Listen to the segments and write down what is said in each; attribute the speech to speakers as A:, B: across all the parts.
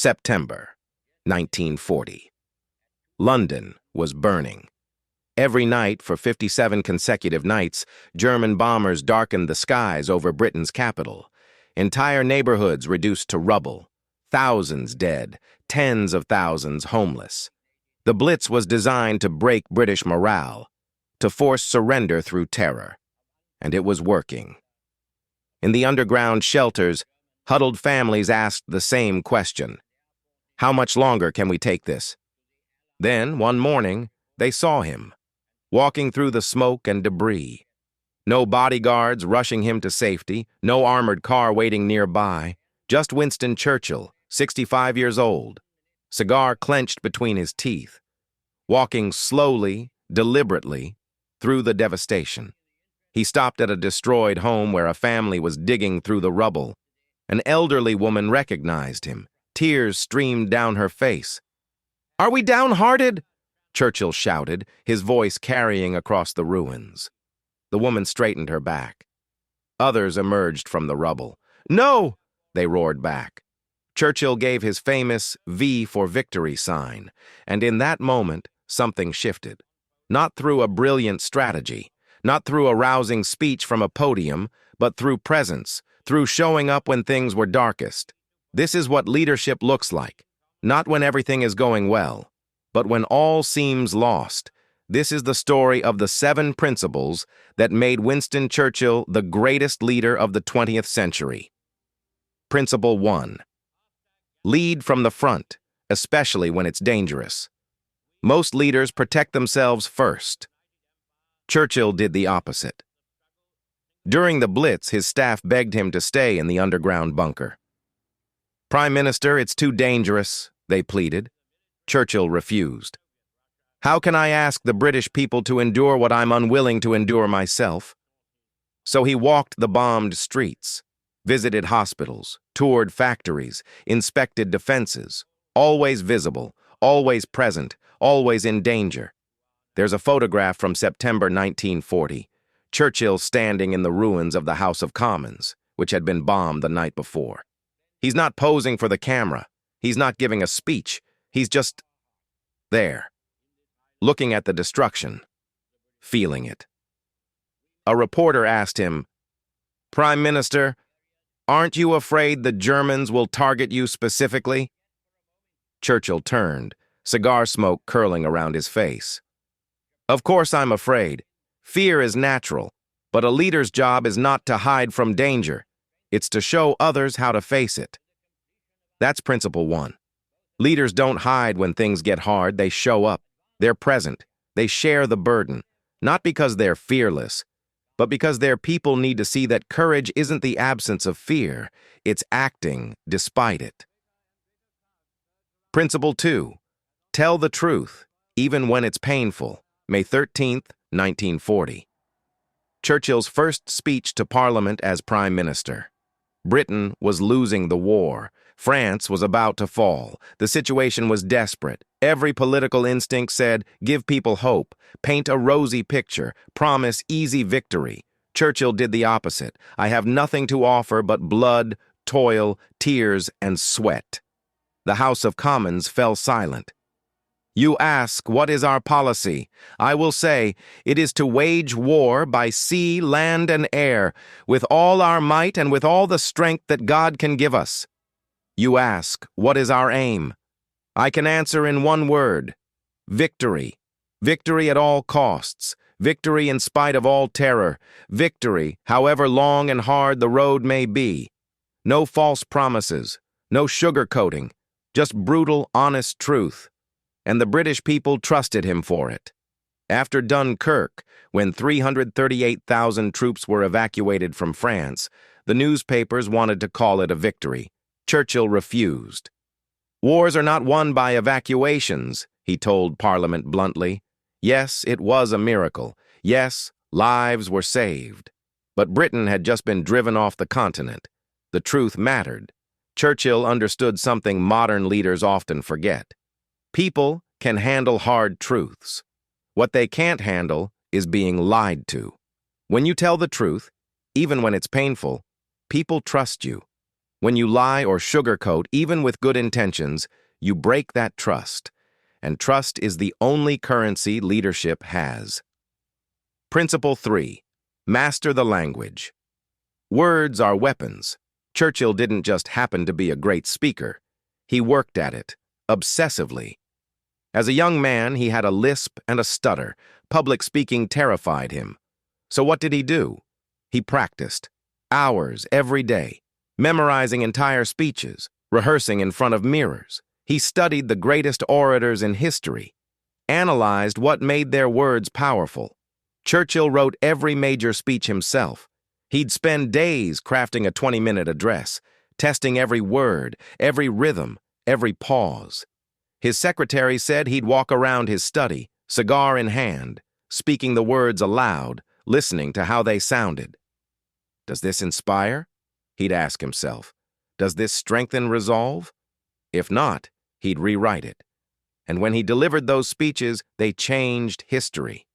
A: September 1940. London was burning. Every night for 57 consecutive nights, German bombers darkened the skies over Britain's capital. Entire neighborhoods reduced to rubble. Thousands dead, tens of thousands homeless. The Blitz was designed to break British morale, to force surrender through terror. And it was working. In the underground shelters, huddled families asked the same question. How much longer can we take this? Then, one morning, they saw him, walking through the smoke and debris. No bodyguards rushing him to safety, no armored car waiting nearby, just Winston Churchill, 65 years old, cigar clenched between his teeth, walking slowly, deliberately, through the devastation. He stopped at a destroyed home where a family was digging through the rubble. An elderly woman recognized him. Tears streamed down her face. "Are we downhearted?" Churchill shouted, his voice carrying across the ruins. The woman straightened her back. Others emerged from the rubble. "No!" they roared back. Churchill gave his famous V for victory sign, and in that moment, something shifted. Not through a brilliant strategy, not through a rousing speech from a podium, but through presence, through showing up when things were darkest. This is what leadership looks like, not when everything is going well, but when all seems lost. This is the story of the 7 principles that made Winston Churchill the greatest leader of the 20th century. Principle 1. Lead from the front, especially when it's dangerous. Most leaders protect themselves first. Churchill did the opposite. During the Blitz, his staff begged him to stay in the underground bunker. "Prime Minister, it's too dangerous," they pleaded. Churchill refused. "How can I ask the British people to endure what I'm unwilling to endure myself?" So he walked the bombed streets, visited hospitals, toured factories, inspected defenses, always visible, always present, always in danger. There's a photograph from September 1940, Churchill standing in the ruins of the House of Commons, which had been bombed the night before. He's not posing for the camera. He's not giving a speech. He's just there, looking at the destruction, feeling it. A reporter asked him, "Prime Minister, aren't you afraid the Germans will target you specifically?" Churchill turned, cigar smoke curling around his face. "Of course I'm afraid. Fear is natural, but a leader's job is not to hide from danger. It's to show others how to face it." That's principle 1. Leaders don't hide when things get hard. They show up. They're present. They share the burden, not because they're fearless, but because their people need to see that courage isn't the absence of fear. It's acting despite it. Principle 2. Tell the truth, even when it's painful. May 13th, 1940. Churchill's first speech to Parliament as Prime Minister. Britain was losing the war. France was about to fall. The situation was desperate. Every political instinct said, give people hope, paint a rosy picture, promise easy victory. Churchill did the opposite. I have nothing to offer but blood, toil, tears, and sweat. The House of Commons fell silent. You ask, what is our policy? I will say, it is to wage war by sea, land, and air, with all our might and with all the strength that God can give us. You ask, what is our aim? I can answer in one word: victory. Victory at all costs. Victory in spite of all terror. Victory, however long and hard the road may be. No false promises, no sugarcoating, just brutal, honest truth. And the British people trusted him for it. After Dunkirk, when 338,000 troops were evacuated from France, the newspapers wanted to call it a victory. Churchill refused. Wars are not won by evacuations, he told Parliament bluntly. Yes, it was a miracle. Yes, lives were saved. But Britain had just been driven off the continent. The truth mattered. Churchill understood something modern leaders often forget. People can handle hard truths. What they can't handle is being lied to. When you tell the truth, even when it's painful, people trust you. When you lie or sugarcoat, even with good intentions, you break that trust. And trust is the only currency leadership has. Principle 3. Master the language. Words are weapons. Churchill didn't just happen to be a great speaker. He worked at it, obsessively. As a young man, he had a lisp and a stutter. Public speaking terrified him. So what did he do? He practiced, hours every day, memorizing entire speeches, rehearsing in front of mirrors. He studied the greatest orators in history, analyzed what made their words powerful. Churchill wrote every major speech himself. He'd spend days crafting a 20-minute address, testing every word, every rhythm, every pause. His secretary said he'd walk around his study, cigar in hand, speaking the words aloud, listening to how they sounded. Does this inspire? He'd ask himself. Does this strengthen resolve? If not, he'd rewrite it. And when he delivered those speeches, they changed history.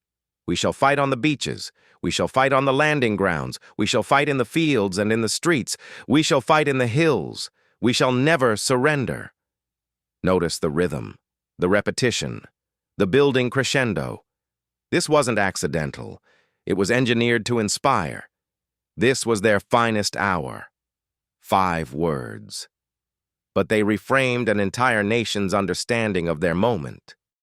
A: We shall fight on the beaches. We shall fight on the landing grounds. We shall fight in the fields and in the streets. We shall fight in the hills. We shall never surrender. Notice the rhythm, the repetition, the building crescendo. This wasn't accidental. It was engineered to inspire. This was their finest hour. 5 words. But they reframed an entire nation's understanding of their moment.